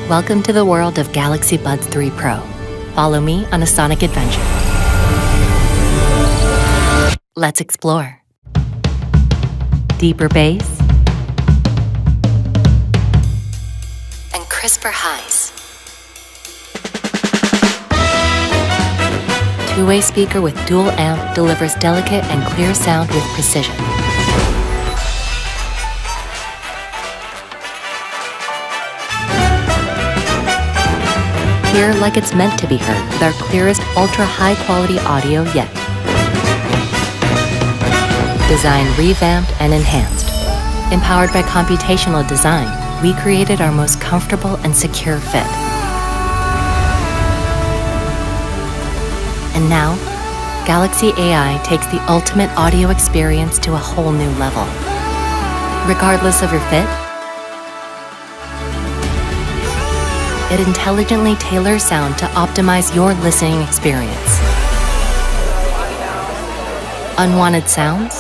Welcome to the world of Galaxy Buds 3 Pro. Follow me on a sonic adventure. Let's explore. Deeper bass and crisper highs. Two-way speaker with dual amp delivers delicate and clear sound with precision. Hear like it's meant to be heard with our clearest ultra-high-quality audio yet. Design revamped and enhanced. Empowered by computational design, we created our most comfortable and secure fit. And now, Galaxy AI takes the ultimate audio experience to a whole new level. Regardless of your fit, it intelligently tailors sound to optimize your listening experience. Unwanted sounds?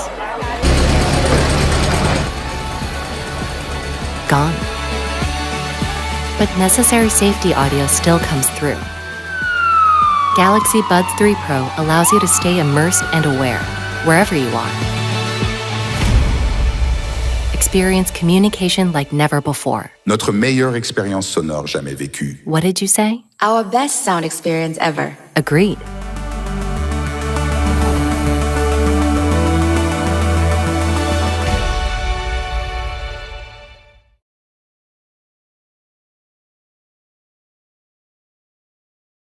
Gone. But necessary safety audio still comes through. Galaxy Buds 3 Pro allows you to stay immersed and aware, wherever you are. Experience communication like never before. Notre meilleure expérience sonore jamais vécue. What did you say? Our best sound experience ever. Agreed.